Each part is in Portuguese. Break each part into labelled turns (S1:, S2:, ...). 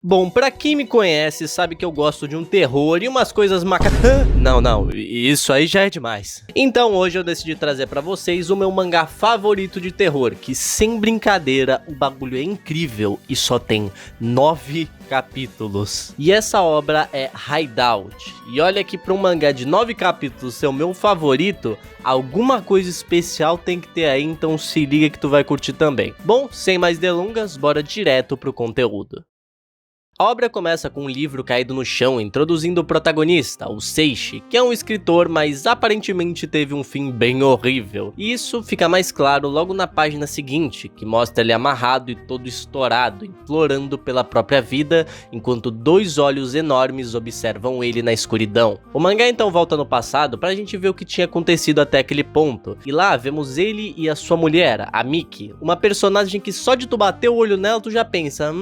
S1: Bom, pra quem me conhece, sabe que eu gosto de um terror e umas coisas Não, isso aí já é demais. Então hoje eu decidi trazer pra vocês o meu mangá favorito de terror, que sem brincadeira, o bagulho é incrível e só tem 9 capítulos. E essa obra é Hideout. E olha que pra um mangá de 9 capítulos ser o meu favorito, alguma coisa especial tem que ter aí, então se liga que tu vai curtir também. Bom, sem mais delongas, bora direto pro conteúdo. A obra começa com um livro caído no chão, introduzindo o protagonista, o Seishi, que é um escritor, mas aparentemente teve um fim bem horrível. E isso fica mais claro logo na página seguinte, que mostra ele amarrado e todo estourado, implorando pela própria vida, enquanto dois olhos enormes observam ele na escuridão. O mangá então volta no passado pra gente ver o que tinha acontecido até aquele ponto, e lá vemos ele e a sua mulher, a Miki, uma personagem que só de tu bater o olho nela tu já pensa,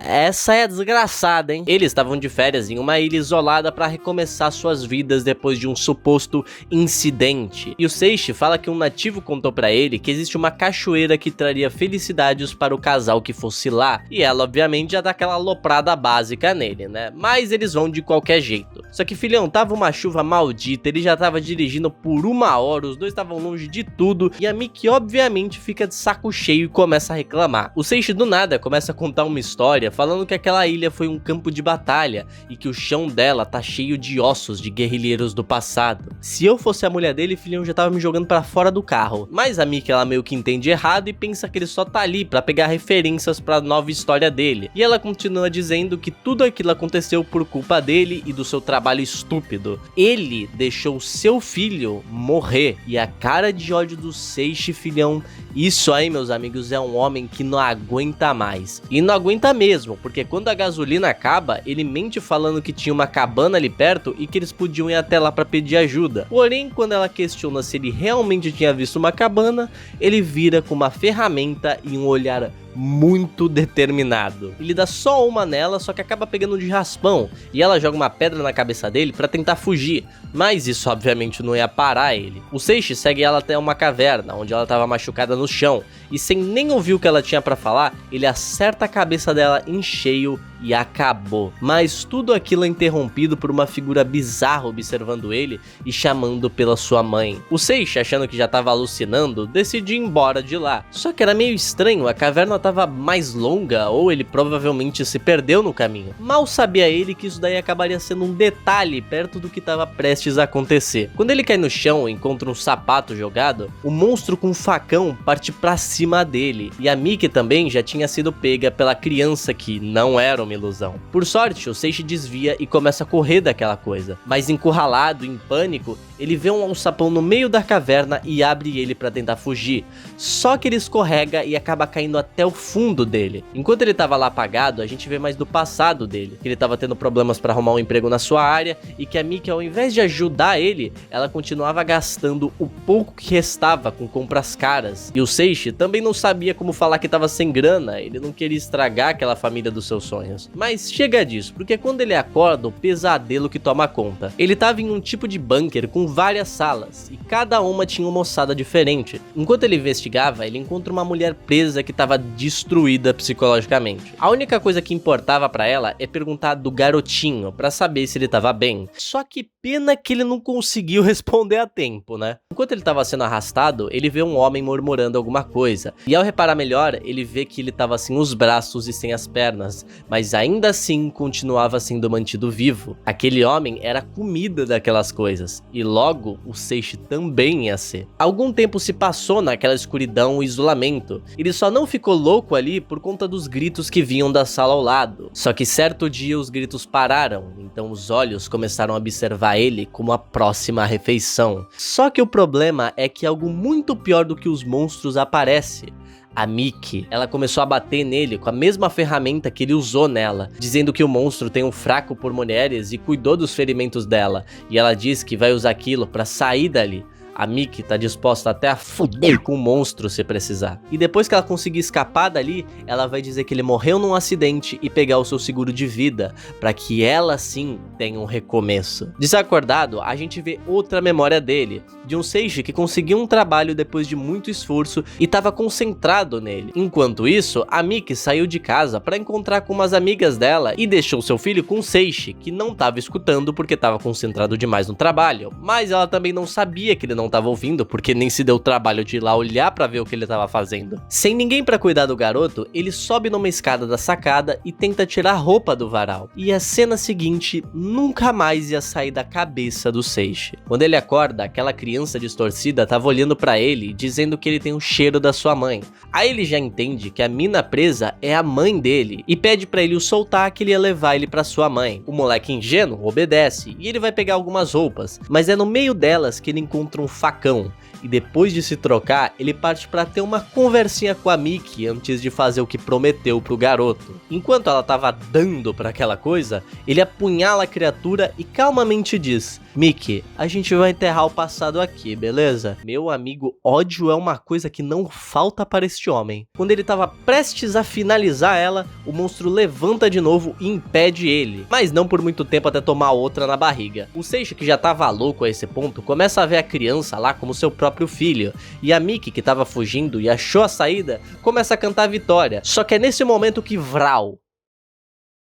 S1: essa é desgraçada, hein? Eles estavam de férias em uma ilha isolada para recomeçar suas vidas depois de um suposto incidente. E o Seishi fala que um nativo contou para ele que existe uma cachoeira que traria felicidades para o casal que fosse lá. E ela, obviamente, já dá aquela aloprada básica nele, né? Mas eles vão de qualquer jeito. Só que, filhão, tava uma chuva maldita, ele já tava dirigindo por 1 hora, os dois estavam longe de tudo. E a Miki, obviamente, fica de saco cheio e começa a reclamar. O Seishi, do nada, começa a contar uma história falando que aquela ilha foi um campo de batalha e que o chão dela tá cheio de ossos de guerrilheiros do passado. Se eu fosse a mulher dele, filhão, já tava me jogando pra fora do carro. Mas a Miki, ela meio que entende errado e pensa que ele só tá ali pra pegar referências pra nova história dele. E ela continua dizendo que tudo aquilo aconteceu por culpa dele e do seu trabalho estúpido. Ele deixou seu filho morrer. E a cara de ódio do Seishi, filhão, isso aí, meus amigos, é um homem que não aguenta mais. E não aguenta mesmo, porque quando a gasolina acaba, ele mente falando que tinha uma cabana ali perto e que eles podiam ir até lá pra pedir ajuda. Porém, quando ela questiona se ele realmente tinha visto uma cabana, ele vira com uma ferramenta e um olhar muito determinado. Ele dá só uma nela, só que acaba pegando de raspão, e ela joga uma pedra na cabeça dele pra tentar fugir, mas isso obviamente não ia parar ele. O Seishi segue ela até uma caverna, onde ela estava machucada no chão, e sem nem ouvir o que ela tinha pra falar, ele acerta a cabeça dela em cheio e acabou. Mas tudo aquilo é interrompido por uma figura bizarra observando ele e chamando pela sua mãe. O Seishi, achando que já estava alucinando, decide ir embora de lá. Só que era meio estranho, a caverna estava mais longa, ou ele provavelmente se perdeu no caminho. Mal sabia ele que isso daí acabaria sendo um detalhe perto do que estava prestes a acontecer. Quando ele cai no chão e encontra um sapato jogado, o monstro com um facão parte pra cima dele. E a Miki também já tinha sido pega pela criança, que não era uma ilusão. Por sorte, o Seishi desvia e começa a correr daquela coisa. Mas encurralado, em pânico, ele vê um alçapão no meio da caverna e abre ele pra tentar fugir. Só que ele escorrega e acaba caindo até o fundo dele. Enquanto ele tava lá apagado, a gente vê mais do passado dele, que ele tava tendo problemas pra arrumar um emprego na sua área e que a Miki, ao invés de ajudar ele, ela continuava gastando o pouco que restava com compras caras. E o Seishi também não sabia como falar que tava sem grana, ele não queria estragar aquela família dos seus sonhos. Mas chega disso, porque quando ele acorda, o pesadelo que toma conta. Ele tava em um tipo de bunker com várias salas, e cada uma tinha uma ossada diferente. Enquanto ele investigava, ele encontra uma mulher presa que tava destruída psicologicamente. A única coisa que importava pra ela é perguntar do garotinho, pra saber se ele tava bem. Só que pena que ele não conseguiu responder a tempo, né? Enquanto ele tava sendo arrastado, ele vê um homem murmurando alguma coisa. E ao reparar melhor, ele vê que ele tava sem os braços e sem as pernas, mas ainda assim continuava sendo mantido vivo. Aquele homem era comida daquelas coisas, e logo o Seishi também ia ser. Algum tempo se passou naquela escuridão e isolamento. Ele só não ficou louco ali por conta dos gritos que vinham da sala ao lado. Só que certo dia os gritos pararam, então os olhos começaram a observar ele como a próxima refeição. Só que o problema é que algo muito pior do que os monstros aparece. A Miki, ela começou a bater nele com a mesma ferramenta que ele usou nela, dizendo que o monstro tem um fraco por mulheres e cuidou dos ferimentos dela, e ela diz que vai usar aquilo pra sair dali. A Miki tá disposta até a fuder com o monstro se precisar. E depois que ela conseguir escapar dali, ela vai dizer que ele morreu num acidente e pegar o seu seguro de vida, pra que ela sim tenha um recomeço. Desacordado, a gente vê outra memória dele, de um Seishi que conseguiu um trabalho depois de muito esforço e tava concentrado nele. Enquanto isso, a Miki saiu de casa pra encontrar com umas amigas dela e deixou seu filho com o Seishi, que não tava escutando porque tava concentrado demais no trabalho, mas ela também não sabia que ele não tava ouvindo porque nem se deu o trabalho de ir lá olhar pra ver o que ele tava fazendo. Sem ninguém pra cuidar do garoto, ele sobe numa escada da sacada e tenta tirar a roupa do varal. E a cena seguinte nunca mais ia sair da cabeça do Seishi. Quando ele acorda, aquela criança distorcida tava olhando pra ele, dizendo que ele tem o cheiro da sua mãe. Aí ele já entende que a mina presa é a mãe dele e pede pra ele o soltar, que ele ia levar ele pra sua mãe. O moleque ingênuo obedece e ele vai pegar algumas roupas, mas é no meio delas que ele encontra um facão. E depois de se trocar, ele parte pra ter uma conversinha com a Miki antes de fazer o que prometeu pro garoto. Enquanto ela tava dando pra aquela coisa, ele apunhala a criatura e calmamente diz: Miki, a gente vai enterrar o passado aqui, beleza? Meu amigo, ódio é uma coisa que não falta para este homem. Quando ele tava prestes a finalizar ela, o monstro levanta de novo e impede ele, mas não por muito tempo até tomar outra na barriga. O Seishi, que já tava louco a esse ponto, começa a ver a criança lá como seu próprio filho, e a Miki, que tava fugindo e achou a saída, começa a cantar a vitória. Só que é nesse momento que Vral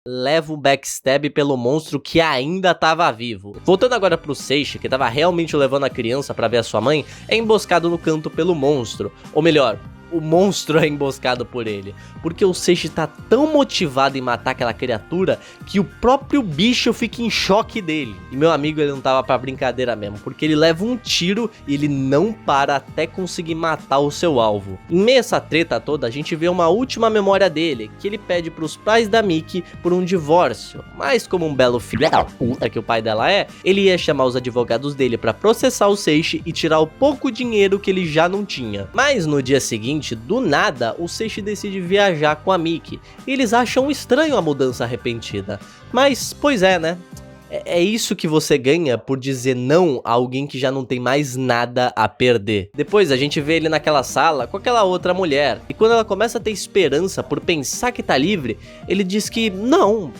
S1: leva um backstab pelo monstro que ainda tava vivo. Voltando agora pro Seishi, que tava realmente levando a criança pra ver a sua mãe, é emboscado no canto pelo monstro, ou melhor, o monstro é emboscado por ele, porque o Seishi tá tão motivado em matar aquela criatura que o próprio bicho fica em choque dele. E meu amigo, ele não tava pra brincadeira mesmo, porque ele leva um tiro e ele não para até conseguir matar o seu alvo. Em meio a essa treta toda, a gente vê uma última memória dele, que ele pede pros pais da Miki por um divórcio, mas como um belo filho da puta que o pai dela é, ele ia chamar os advogados dele pra processar o Seishi e tirar o pouco dinheiro que ele já não tinha. Mas no dia seguinte, do nada, o Seishi decide viajar com a Miki. E eles acham estranho a mudança repentina. Mas, pois é, né? É isso que você ganha por dizer não a alguém que já não tem mais nada a perder. Depois a gente vê ele naquela sala com aquela outra mulher. E quando ela começa a ter esperança por pensar que tá livre, ele diz que não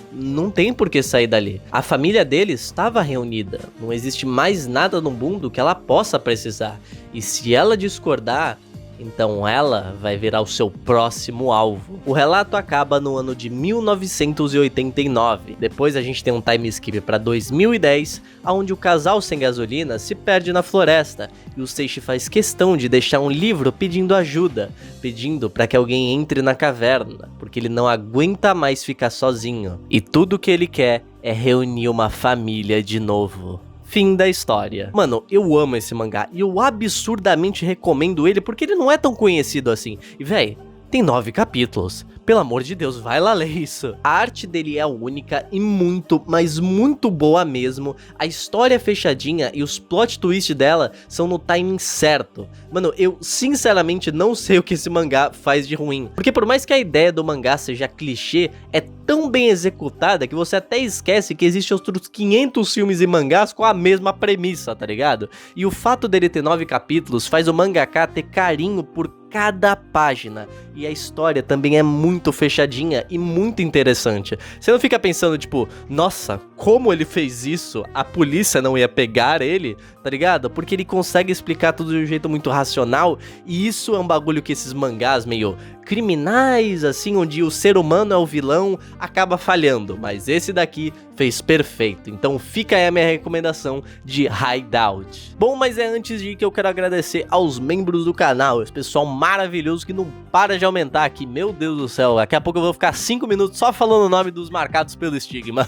S1: tem por que sair dali. A família dele estava reunida. Não existe mais nada no mundo que ela possa precisar. E se ela discordar, então ela vai virar o seu próximo alvo. O relato acaba no ano de 1989. Depois a gente tem um time skip para 2010, onde o casal sem gasolina se perde na floresta e o Seishi faz questão de deixar um livro pedindo ajuda, pedindo para que alguém entre na caverna, porque ele não aguenta mais ficar sozinho. E tudo que ele quer é reunir uma família de novo. Fim da história. Mano, eu amo esse mangá e eu absurdamente recomendo ele porque ele não é tão conhecido assim. E véi, tem 9 capítulos. Pelo amor de Deus, vai lá ler isso. A arte dele é única e muito, mas muito boa mesmo. A história é fechadinha e os plot twists dela são no timing certo. Mano, eu sinceramente não sei o que esse mangá faz de ruim. Porque por mais que a ideia do mangá seja clichê, é tão bem executada que você até esquece que existem outros 500 filmes e mangás com a mesma premissa, tá ligado? E o fato dele ter 9 capítulos faz o mangaka ter carinho por cada página. E a história também é muito fechadinha e muito interessante. Você não fica pensando, tipo, nossa, como ele fez isso? A polícia não ia pegar ele, tá ligado? Porque ele consegue explicar tudo de um jeito muito racional. E isso é um bagulho que esses mangás meio criminais, assim, onde o ser humano é o vilão, acaba falhando. Mas esse daqui fez perfeito. Então fica aí a minha recomendação de Hideout. Bom, mas é antes de ir que eu quero agradecer aos membros do canal, esse pessoal maravilhoso que não para de aumentar aqui. Meu Deus do céu, daqui a pouco eu vou ficar 5 minutos só falando o nome dos marcados pelo estigma.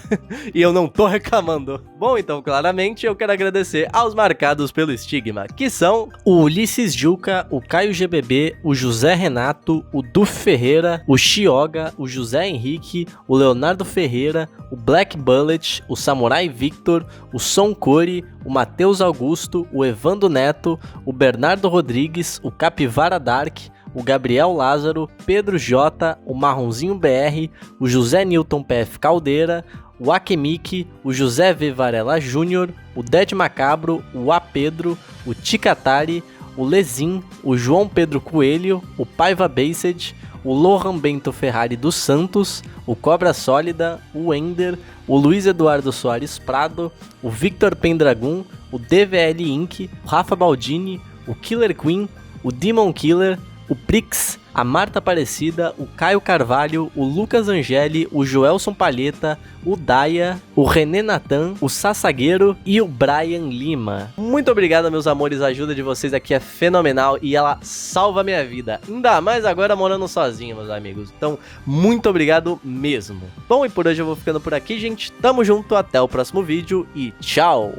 S1: E eu não tô reclamando. Bom, então claramente eu quero agradecer aos marcados pelo estigma, que são o Ulisses Juca, o Caio GBB, o José Renato, o Du Ferreira, o Chioga, o José Henrique, o Leonardo Ferreira, o Black Bullet, o Samurai Victor, o Som Core, o Matheus Augusto, o Evandro Neto, o Bernardo Rodrigues, o Capivara Dark, o Gabriel Lázaro, Pedro J, o Marronzinho BR, o José Newton PF Caldeira, o Akemiki, o José V. Varela Júnior, o Dead Macabro, o A. Pedro, o Ticatari, o Lezin, o João Pedro Coelho, o Paiva Based, o Lohan Bento Ferrari dos Santos, o Cobra Sólida, o Ender, o Luiz Eduardo Soares Prado, o Victor Pendragon, o DVL Inc., o Rafa Baldini, o Killer Queen, o Demon Killer, o Prix, a Marta Aparecida, o Caio Carvalho, o Lucas Angeli, o Joelson Palheta, o Daya, o René Natan, o Sassagueiro e o Brian Lima. Muito obrigado, meus amores, a ajuda de vocês aqui é fenomenal e ela salva a minha vida, ainda mais agora morando sozinho, meus amigos. Então, muito obrigado mesmo. Bom, e por hoje eu vou ficando por aqui, gente. Tamo junto, até o próximo vídeo e tchau!